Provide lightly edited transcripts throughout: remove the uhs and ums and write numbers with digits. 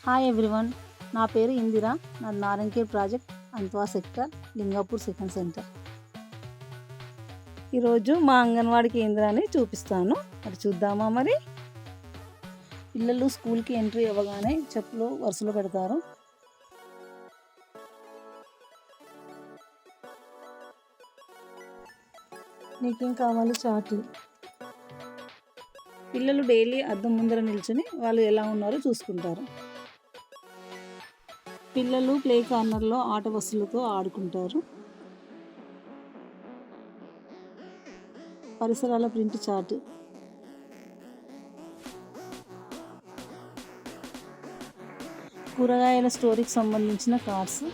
Hi everyone, నా పేరు ఇందిరా. నాది Narayankhed project, Antwa sector, Lingapur second centre. ఈరోజు మా అంగన్వాడీ కేంద్రాన్ని చూపిస్తాను. అది చూద్దామా? మరి పిల్లలు స్కూల్కి ఎంట్రీ అవ్వగానే చెప్పులు వరుసలో పెడతారు. నీకేం కావాలి? చార్ట్లు. పిల్లలు డైలీ అద్దం ముందర నిల్చుని వాళ్ళు ఎలా ఉన్నారో చూసుకుంటారు. పిల్లలు ప్లే కార్నర్లో ఆట వస్తువులతో ఆడుకుంటారు. పరిసరాల ప్రింట్ చార్ట్. కూరగాయల స్టోరీకి సంబంధించిన కార్డ్స్.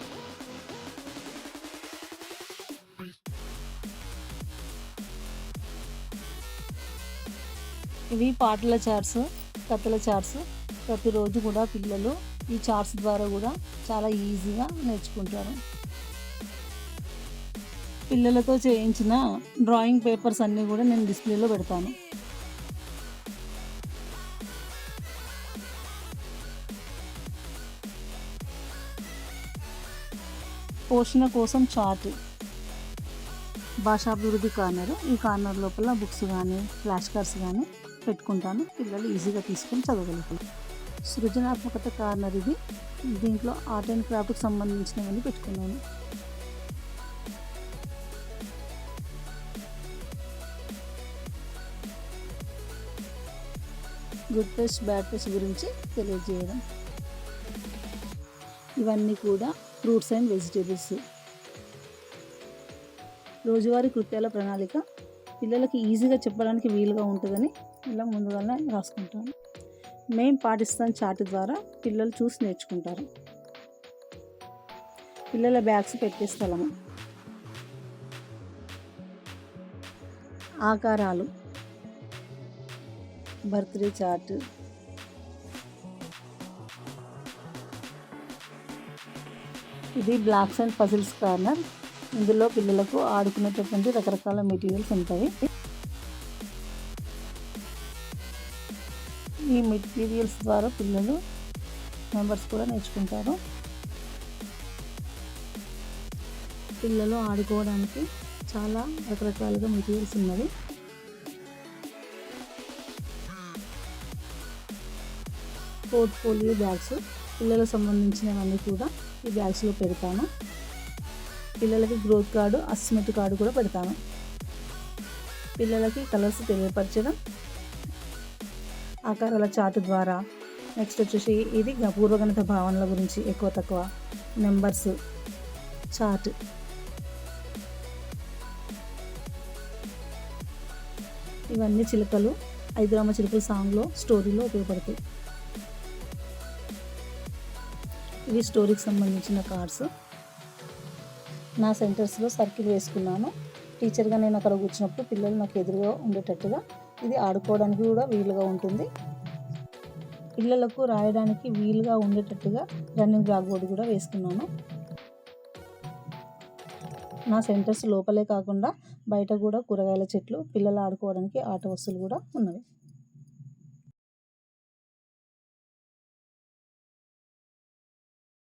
ఇవి పాటల చార్ట్స్, కథల చార్ట్స్. ప్రతిరోజు కూడా పిల్లలు ఈ చార్ట్స్ ద్వారా కూడా చాలా ఈజీగా నేర్చుకుంటారు. పిల్లలతో చేయించిన డ్రాయింగ్ పేపర్స్ అన్నీ కూడా నేను డిస్ప్లేలో పెడతాను. పోషణ కోసం చార్ట్. భాషాభివృద్ధి కార్నర్. ఈ కార్నర్ లోపల బుక్స్ కానీ ఫ్లాష్ కార్డ్స్ కానీ పెట్టుకుంటాను. పిల్లలు ఈజీగా తీసుకొని చదవగలుగుతారు. సృజనాత్మకత కార్నర్. ఇది దీంట్లో ఆర్ట్ అండ్ క్రాఫ్ట్కి సంబంధించినవన్నీ పెట్టుకున్నాను. గుడ్ టచ్, బ్యాడ్ టచ్ గురించి తెలియజేయడం. ఇవన్నీ కూడా ఫ్రూట్స్ అండ్ వెజిటేబుల్స్. రోజువారీ కృత్యాల ప్రణాళిక పిల్లలకి ఈజీగా చెప్పడానికి వీలుగా ఉంటుందని ఇలా ముందుగానే రాసుకుంటాను. మేం పాటిస్తాం చార్ట్ ద్వారా పిల్లలు చూసి నేర్చుకుంటారు. పిల్లల బ్యాగ్స్ పెట్టే స్థలము. ఆకారాలు. Birthday chart. ఇది బ్లాక్స్ అండ్ పజిల్స్ కార్నర్. ఇందులో పిల్లలకు ఆడుకునేటటువంటి రకరకాల మెటీరియల్స్ ఉంటాయి. ఈ మెటీరియల్స్ ద్వారా పిల్లలు మెంబర్స్ కూడా నేర్చుకుంటారు. పిల్లలు ఆడుకోవడానికి చాలా రకరకాలుగా మెటీరియల్స్ ఉన్నవి. Portfolio bags. పిల్లలకు సంబంధించినవన్నీ కూడా ఈ బ్యాగ్స్లో పెడతాను. పిల్లలకి గ్రోత్ కార్డు, అసెస్మెంట్ కార్డు కూడా పెడతాను. పిల్లలకి కలర్స్ తెలియపరచడం. ఆకారాల చార్ట్ ద్వారా. నెక్స్ట్ వచ్చేసి ఇది పూర్వగణిత భావనల గురించి ఎక్కువ తక్కువ నెంబర్స్ చార్ట్. ఇవన్నీ చిలుకలు, 5 గ్రామ చిలుకల సాంగ్లో స్టోరీలో ఉపయోగపడతాయి. ఇవి స్టోరీకి సంబంధించిన కార్డ్స్. నా సెంటర్స్లో సర్కిల్ వేసుకున్నాను. టీచర్గా నేను అక్కడ కూర్చున్నప్పుడు పిల్లలు నాకు ఎదురుగా ఉండేటట్టుగా. ఇది ఆడుకోవడానికి కూడా వీలుగా ఉంటుంది. పిల్లలకు రాయడానికి వీలుగా ఉండేటట్టుగా రన్నింగ్ బ్లాక్ బోర్డు కూడా వేసుకున్నాను. నా సెంటర్స్ లోపలే కాకుండా బయట కూడా కూరగాయల చెట్లు, పిల్లలు ఆడుకోవడానికి ఆట వస్తువులు కూడా ఉన్నవి.